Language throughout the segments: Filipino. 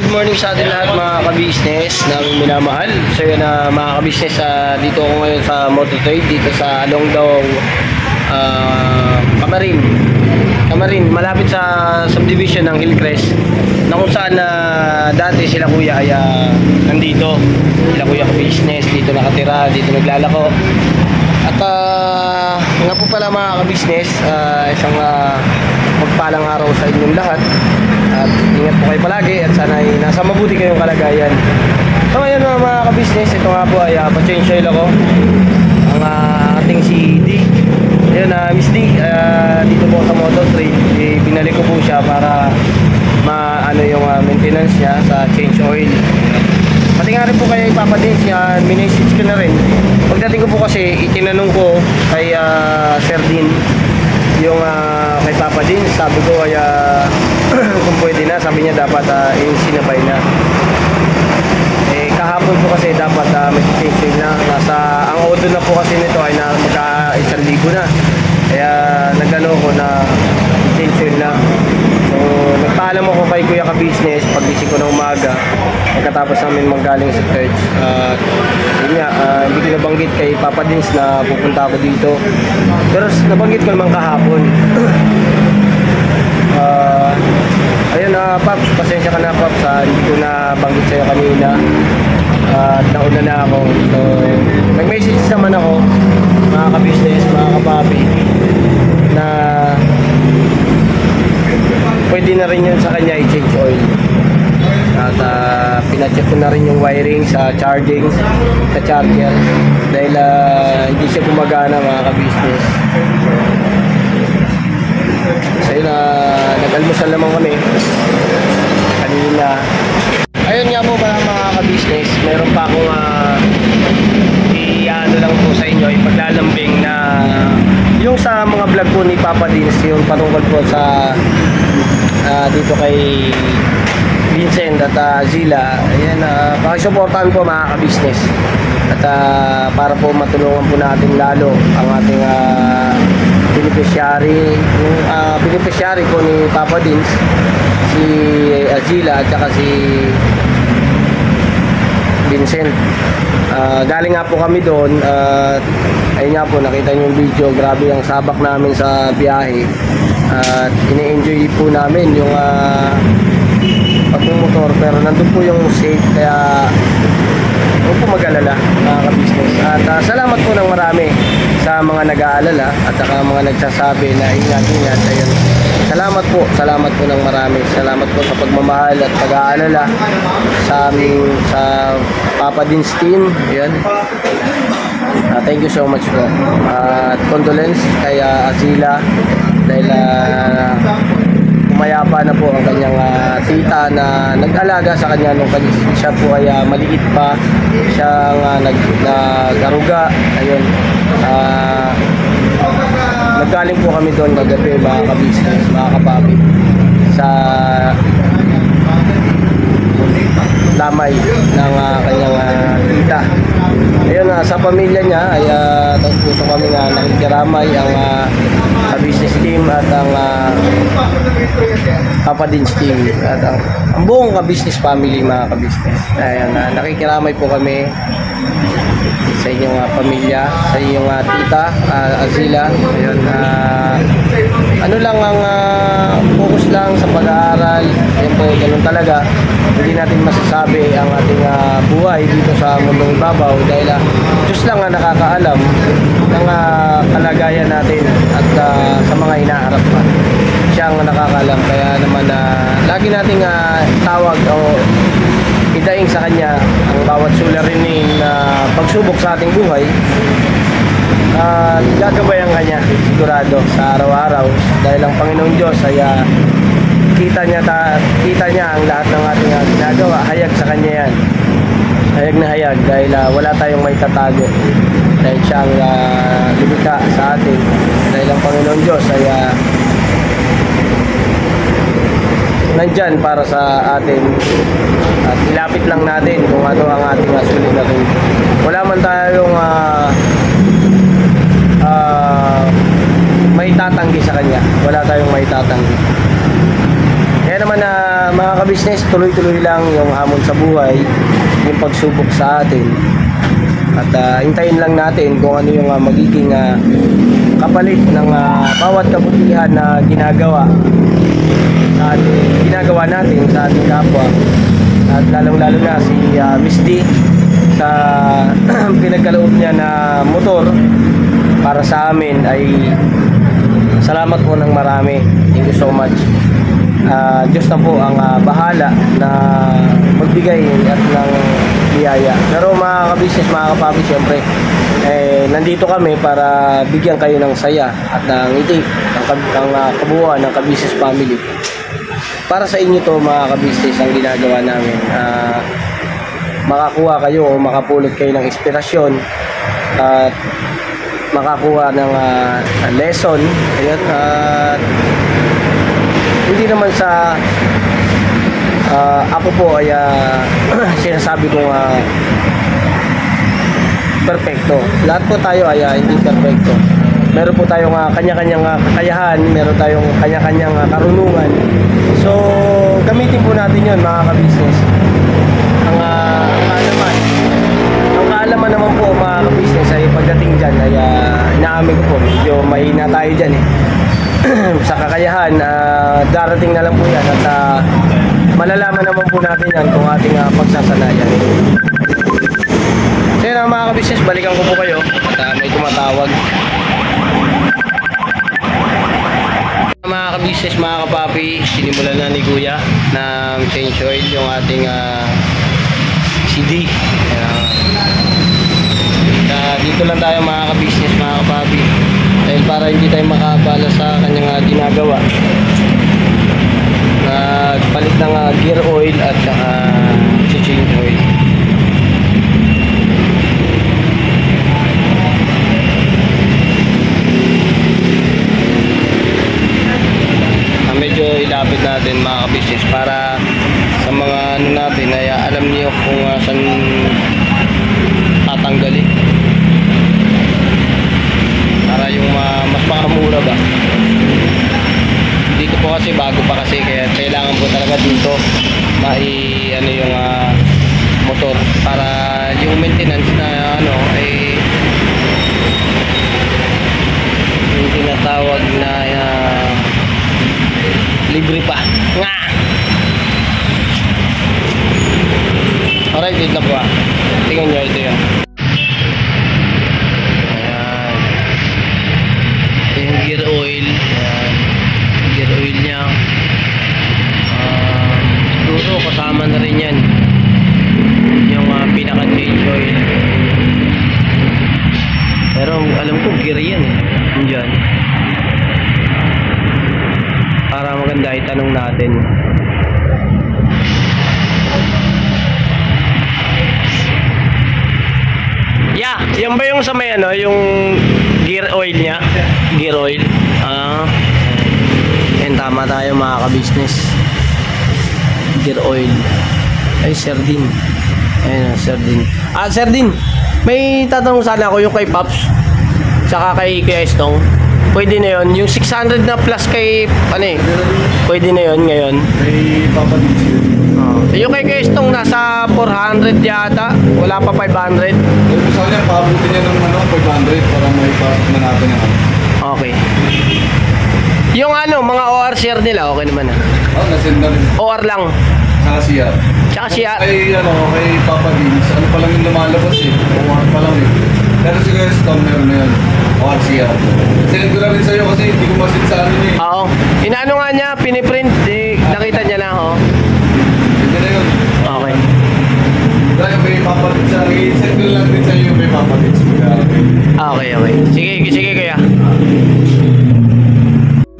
Good morning sa atin lahat mga ka-business ng minamahal. So yun na mga ka-business, dito ako ngayon sa Moto Trade dito sa Alongdong, Camarin, malapit sa subdivision ng Hillcrest, na kung saan dati sila kuya ay nandito. Sila kuya ka-business dito nakatira, dito naglalako. At nga po pala mga ka-business, isang magpalang araw sa inyong lahat. At ingat po kayo palagi at sana ay nasa mabuti kayong kalagayan. So ngayon mga ka-business, ito nga po ay pa-change oil ako. Ang ating si D. Ayun, Miss D, dito po sa Moto Trade, binalik ko po siya para maano yung maintenance niya sa change oil. Pati nga rin po kayo ipapadins niya, minessage ko na rin. Pagdating ko po kasi, itinanong ko kay Sir Dean yung kay Papa Din, sabi ko ay kung pwede na, sabi niya dapat sinabay na. Kahapon po kasi dapat mag-change na. Ang order na po kasi nito ay magka 1,000 na. Kaya nagano ko na change na. So nagpaalam ako kay Kuya ka-business pagising ko ng umaga pagkatapos namin manggaling sa church. Yun nga, hindi ko nabanggit kay Papa Dins na pupunta ako dito, pero nabanggit ko naman kahapon. Ayun Paps, pasensya ka na Paps, hindi ko na banggit sa'yo kanina at nauna na ako. So nag-message naman ako mga ka-business, mga kapapi, na pwede na rin yun sa kanya i-change oil. At pinacheck ko na rin yung wiring sa charging, sa charger, dahil hindi siya gumagana mga ka-business. So yun, nag-almusal naman kami kanina. Ayun nga po pala mga ka-business, meron pa akong i-ano lang po sa inyo, ipaglalambing na yung sa mga vlog po ni Papa Dins, yung patungkol po sa dito kay Vincent at Zila. Ayan, pakisuportahan po mga ka-business. At para po matulungan po natin lalo ang ating beneficiary, yung beneficiary po ni Papa Dins, si Zila at saka si Vincent. Galing nga po kami doon, ayun nga po, nakita niyo yung video, grabe ang sabak namin sa biyahe. At ini-enjoy po namin yung pagmumotor, pero nandun po yung safe, kaya huwag po mag-alala mga ka-business. At salamat po ng marami sa mga nag-aalala at saka mga nagsasabi na ingat-ingat. Ayun, salamat po ng marami. Salamat po sa pagmamahal at pag-aalala sa aming, sa Papa Dins team. Ayun, thank you so much po. At condolence kay Azila, dahil umayapa na po ang kanyang tita na nag-alaga sa kanya nung siya po ay maliit pa. Siya nag-aruga. Ayun, naggaling po kami doon kagabi mga ka-business, mga kapapi, sa lamay ng kanyang tita. Ayun, sa pamilya niya ay puso kami nga nakikiramay, ang business team at ang Papa Dins team at ang buong ka-business family mga ka-business. Ayun, nakikiramay po kami sa inyong pamilya, sa inyong tita Azila. Ayun, ano lang ang focus lang sa pag-aaral. Ayun po, ganun talaga. Hindi natin masasabi ang ating buhay dito sa mundong ibabaw, dahil Diyos lang ang nakakaalam ng kalagayan natin at sa mga hinaharap pa. Siya ang nakakaalam, kaya naman lagi nating tawag o idaing sa kanya ang bawat suliranin na pagsubok sa ating buhay. Gagabayan kanya sigurado sa araw-araw, dahil ang Panginoon Diyos ay kita niya ang lahat ng ating ginagawa. Hayag sa kanya yan, hayag na hayag, dahil wala tayong may tatago, dahil siya ang lumikha sa atin. Dahil ang Panginoon Diyos ay nandyan para sa atin, at ilapit lang natin kung ano ang ating suliranin. Wala man tayong may tatanggi sa kanya, wala tayong may tatanggi. Kaya naman mga ka-business, tuloy-tuloy lang yung hamon sa buhay, yung pagsubok sa atin. At hintayin lang natin kung ano yung magiging kapalit ng bawat kabutihan na ginagawa natin sa ating kapwa. At lalong-lalo na si Miss D sa pinagkaloob niya na motor para sa amin ay salamat po ng marami. Thank you so much. Diyos na po ang bahala na magbigay at ng biyaya. Pero mga ka-business, mga kapapi, siyempre nandito kami para bigyan kayo ng saya at ng ngiti ang kabuuan ng ka-business family. Para sa inyo to mga ka-business ang ginagawa namin. Makakuha kayo o makapulot kayo ng inspirasyon at makakuha ng lesson. Ayan, hindi naman sa ako po ay sinasabi kong perfecto. Lahat po tayo ay hindi perfecto. Meron po tayong kanya-kanyang kakayahan, meron tayong kanya-kanyang karunungan. So, gamitin po natin yun mga ka-business. Ang kaalaman naman po mga ka-business ay pagdating dyan ay inaamin ko po, medyo mahina tayo dyan sa kakayahan, darating na lang po yan at malalaman naman po natin yan kung ating pagsasanayan. So yun mga ka-business, balikan ko po kayo at may tumatawag. Mga ka-business, mga kapapi, sinimulan na ni Kuya na change oil yung ating CD. Dito lang tayo mga ka-business, mga kapapi, dahil para hindi tayo makabala sa kanyang ginagawa. Nagpalit ng gear oil at saka change oil. Medyo ilapit natin mga ka-business para sa mga ano natin ay alam niyo kung saan tatanggalin para yung mas makamura ba. Dito po kasi bago pa kasi kaya kailangan po talaga dito ano yung motor para yung maintenance na ano ay yung tinatawag na libre pa. Nga! Alright, wait na po tingnan nyo, ito yun. Ayan. Ito yung gear oil. Ayan. Gear oil nya. Siguro kasama na rin yan yung pinaka change oil. Pero alam ko gear yan yung dyan. Para maganda itanong natin. Yeah, yan ba yung sa may ano, yung gear oil niya? Gear oil. Yan, tama tayo mga ka-business. Gear oil. Ay, sardine. Ayun, sardine. Sardine. May tatanong sana ako yung kay Pops saka kay Kuya Estong. Pwede na yun. Yung 600 na plus kay pwede na yun ngayon. May papadis yun. Yung kay Kestong nasa 400 yata. Wala pa 500. Gusto niya, pabuti niya ng 500 para may pasok na natin yung Okay. Yung mga OR nila, okay naman nasend na rin. OR lang. Saka siya. Tsaka siya. Kay papadis. Ano pa lang yung lumalabas OR pa lang Pero si Kuya Stone meron na yun. OR siya. Send ko na rin sa'yo kasi hindi ko masin sa Oo. Inaano nga niya, piniprint. Nakita niya na, Hindi na yun. Okay. Dahil may papadis sa send ko lang rin sa'yo may papadis. Okay. Sige kuya.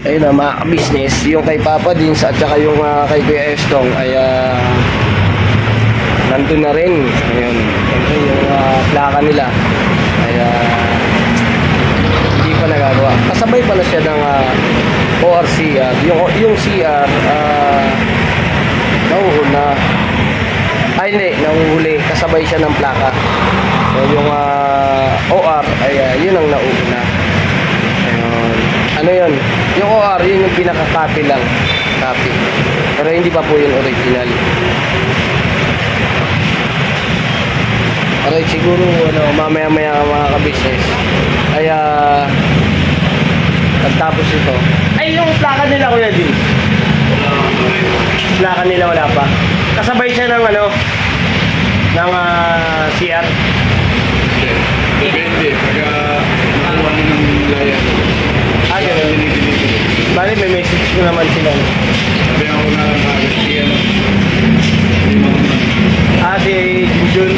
Ayun na mga business, yung kay Papa Dins at saka yung kay Kuya Estong ay nandun na rin. Ayun, yung plaka nila ay hindi pa nagagawa. Kasabay pala siya ng ORC. Yung CR nauuna. Ay hindi, nauhuli. Kasabay siya ng plaka. So yung OR ay yun ang nauuna. Ayun. Ano yun? Yung OR, yun yung pinaka-copy lang. Copy. Pero hindi pa po yung original. Alright, siguro mamaya-maya mga ka-business. Kaya pagtapos ito. Ay, yung plaka nila Kuya Jim. Plaka nila wala pa. Kasabay siya ng ng CR. Depende. Pagka nakuha na ng layan. Ganun. Bali, may message ko naman sila. Sabi ako na lang agad siya. Si Junjun.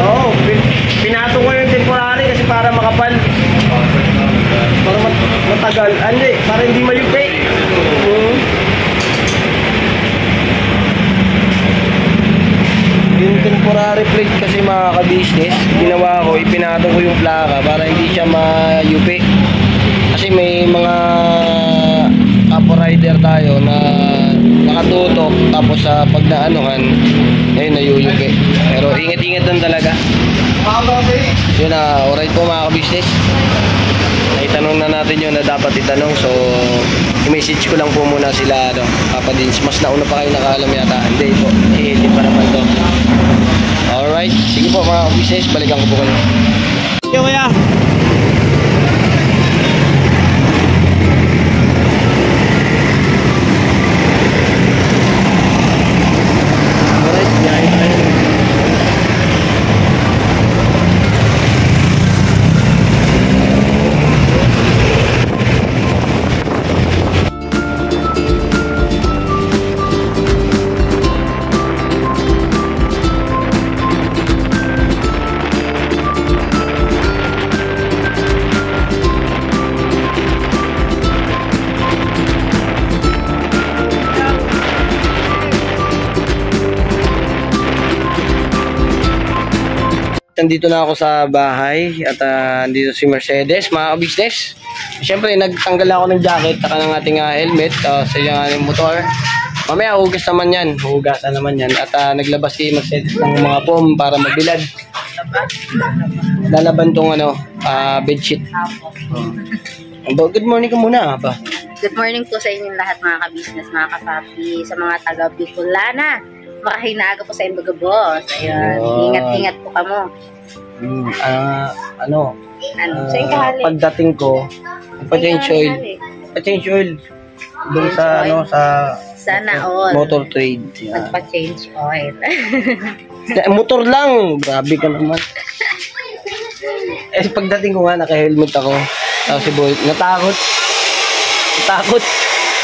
Oo, pinatong ko yung temporary kasi para makapal. Para matagal. Hindi, para hindi mayupi. Yung temporary plate kasi mga ka-business, ginawa ko, ipinatong ko yung plaka para hindi siya mayupi. Kasi may mga rider tayo na nakatutok tapos sa pag naanuhan ayun nayuyupi. Pero ingat-ingat lang talaga. Yun na, alright po mga ka-business. Itanong na natin yun na dapat itanong. So, i-message ko lang po muna sila Papa Dins. Mas nauna pa kayo nakaalam yata. Hindi po, hindi pa naman to. Alright, sige po mga ka-business, balikan ko po kayo. Yo kuya. Nandito na ako sa bahay at nandito si Mercedes, mga ka-business. Siyempre, nagtanggal ako ng jacket at ng ating helmet sa yung ating motor. Mamaya, hugas naman yan. Hugasan naman yan. At naglabas si Mercedes ng mga foam para magbilad. Lalaban tong bedsheet. Good morning ka muna ba? Good morning po sa inyong lahat mga ka-business, mga kapapi, sa mga taga-Bicolana. Makahinaaga po sa Imbaga Boss. Ayun, ingat-ingat po kamo. Sa kahali. Pagdating ko, pa-change oil. Pa-change oil. Doon sa Sana all. motor trade. Magpa-change oil. Motor lang. Grabe ka naman. Pagdating ko nga, naka-helmet ako. Tapos si Boy, natakot.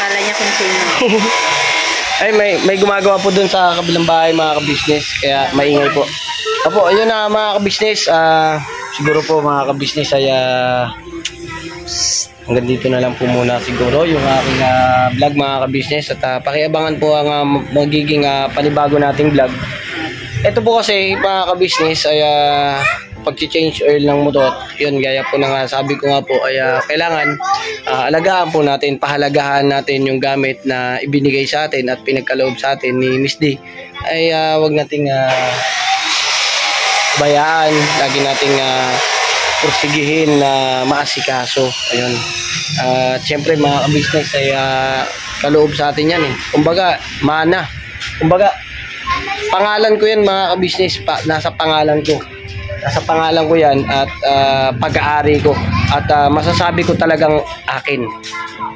Kala niya kung sino. Ay, may gumagawa po dun sa kabilang bahay mga ka-business. Kaya maingay po. Apo, ayun na mga ka-business. Siguro po mga ka-business ay hanggang dito na lang po muna siguro yung aking vlog mga ka-business. At pakiabangan po ang magiging panibago nating vlog. Ito po kasi mga ka-business ay pag-change oil ng motor, yun gaya po na sabi ko nga po ay kailangan alagaan po natin, pahalagahan natin yung gamit na ibinigay sa atin at pinagkaloob sa atin ni Miss D. Ay wag nating bayaan, lagi nating pursigihin na maasikaso. Ayun. Siyempre mga ka-business ay kaloob sa atin yan eh. Kumbaga, mana. Kumbaga, pangalan ko yan mga ka-business, nasa pangalan ko. Nasa pangalan ko yan at pag-aari ko. At masasabi ko talagang akin.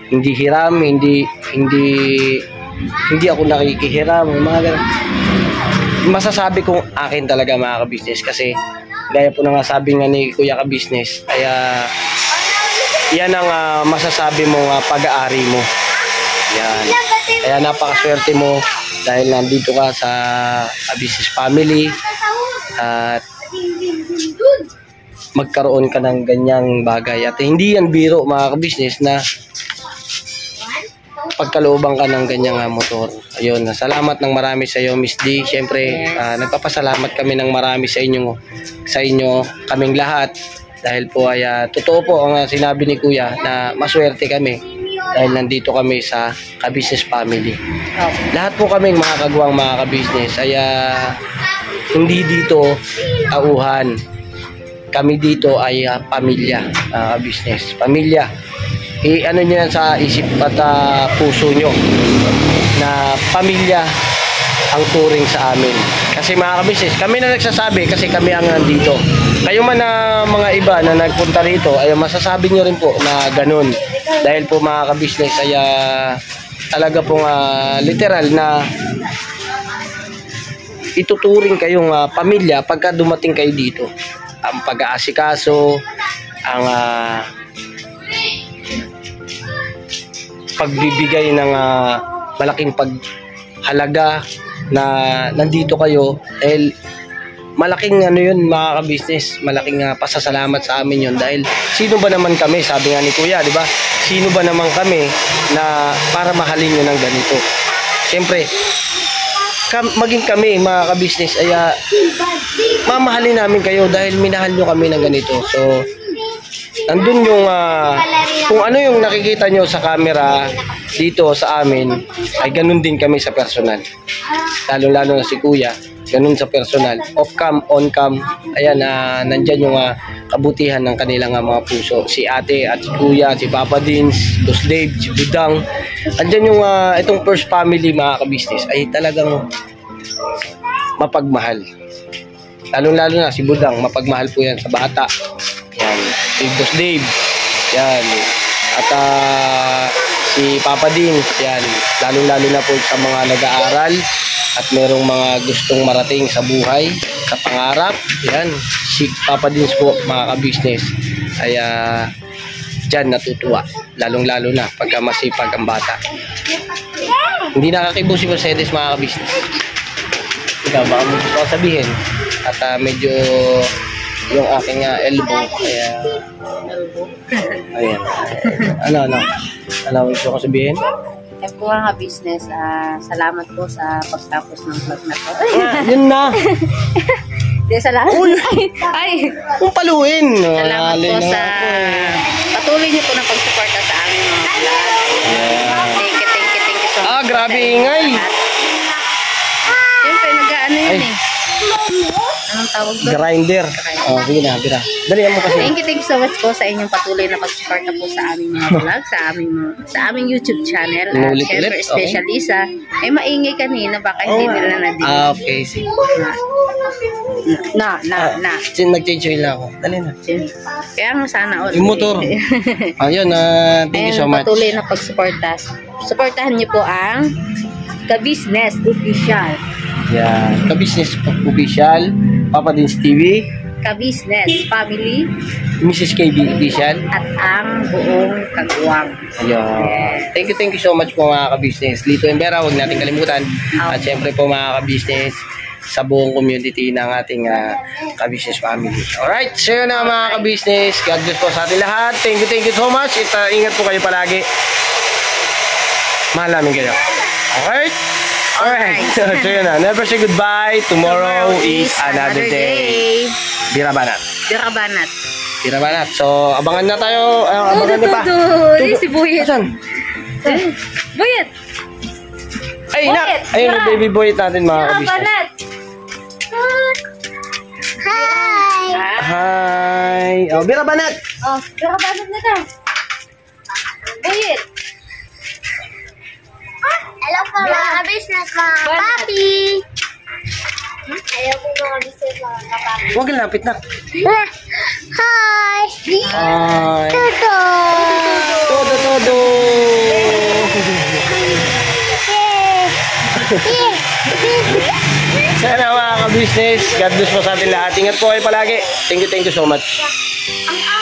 Hindi hiram, hindi ako nakikihiram, mga ganun. Masasabi kong akin talaga mga ka-business kasi gaya po na nga sabi nga ni Kuya ka-business ay yan ang masasabi mo pag-aari mo. Yan. Kaya napakaswerte mo dahil nandito ka sa business family at magkaroon ka ng ganyang bagay. At hindi yan biro mga ka-business na pagkalooban ka ng ganyang motor. Ayun, salamat ng marami sa iyo Miss D. Siyempre, nagpapasalamat kami ng marami sa inyo, kaming lahat. Dahil po ay totoo po ang sinabi ni Kuya na maswerte kami dahil nandito kami sa ka-business family. Lahat po kaming mga kagawang mga ka-business ay hindi dito tauhan. Kami dito ay pamilya, business. Pamilya. Ano nyo yan sa isip at puso nyo na pamilya ang turing sa amin. Kasi mga kabisnes, kami na nagsasabi kasi kami ang nandito. Kayo man na mga iba na nagpunta rito, ay masasabi nyo rin po na ganun. Dahil po mga kabisnes ay talaga pong literal na ituturing kayong pamilya pagka dumating kayo dito. Ang pag-aasikaso, ang pagbibigay ng malaking paghalaga na nandito kayo dahil malaking ano yun mga ka-business, malaking pasasalamat sa amin yun dahil sino ba naman kami, sabi nga ni Kuya, di ba? Sino ba naman kami na para mahalin nyo ng ganito? Siyempre, maging kami mga ka-business ay mamahalin namin kayo dahil minahal nyo kami ng ganito. So, nandun yung kung ano yung nakikita nyo sa camera dito sa amin ay ganun din kami sa personal. Lalo-lalo na si Kuya, ganun sa personal. Off cam, on cam, ayan, nandyan yung kabutihan ng kanilang mga puso. Si ate at si Kuya, si Papa Dins, Boss Dave, si Budang. Andyan yung itong first family mga ka-business ay talagang mapagmahal. Lalo-lalo na si Budang, mapagmahal po yan sa bata. Yan, si Boss Dave, yan. At si Papa Dins, yan. Lalo-lalo na po sa mga nag-aaral at merong mga gustong marating sa buhay, sa pangarap. Yan, si Papa Dins po, mga ka-business, ay dyan natutuwa. Lalong-lalo na pagka masipag ang bata. Hindi nakakibo si Mercedes, mga ka-business. Ikaw, baka mo gusto ko sabihin. At medyo yung aking elbow, kaya ayan. Ano gusto ko sabihin? Eh po mga business, salamat po sa pagtapos ng vlog na to. Yun na. Hindi, salamat. Ay, Kung paluin. salamat po sa patuloy niyo po na pagsuporta sa aming mga vlog. Thank you so much. Grabe ingay. Siyempre, nag-ano yun Ay. Anong tawag doon? Grinder. Sige na, bira. Dalihan mo kasi. Thank you so much po sa inyong patuloy na pagsuporta po sa aming mga vlog, sa aming YouTube channel. At Ulit-ulit, syempre, especially sa, maingay kanina, baka hindi nila na-dinig. Okay, sige. Na. Nag-change oil na ako. Dali na. Kaya nga sana all. Yung motor. Ayun, thank you so much. Patuloy na pagsuporta. Suportahan niyo po ang Ka-Business Official. Yan. Ka-Business Official, Papa Dins TV, Ka-Business Family, Mrs. KB Official. at ang buong Kagwang. Ayun. Thank you so much po mga ka-business. Lito and Vera, huwag natin kalimutan. At syempre po mga ka-business sa buong community ng ating ka-business family. Alright, so yun na mga ka-business. God bless po sa ating lahat. Thank you so much. Ingat po kayo palagi. Mahal namin kayo. Alright? Alright. So yun na. Never say goodbye. Tomorrow is another day. Bira Banat. Birabanat. Bira Banat. So, abangan na tayo. Abangan niyo pa. Si Buyet. Asan? Buyet. Ay, Boyet, na! Ayun, tara. baby boy natin mga kabisnes. Birabanat. Hi! Oh, Bira Banat! Oh, Birabanat na ka. Buyet. Hello po mga business mga papi. Ayaw po mga business mga papi. Huwag lapit na. Hi! Hi! Toto! Todo! Sana mga ka-business, God bless po sa ating lahat. Ingat po kayo palagi. Thank you so much. Ang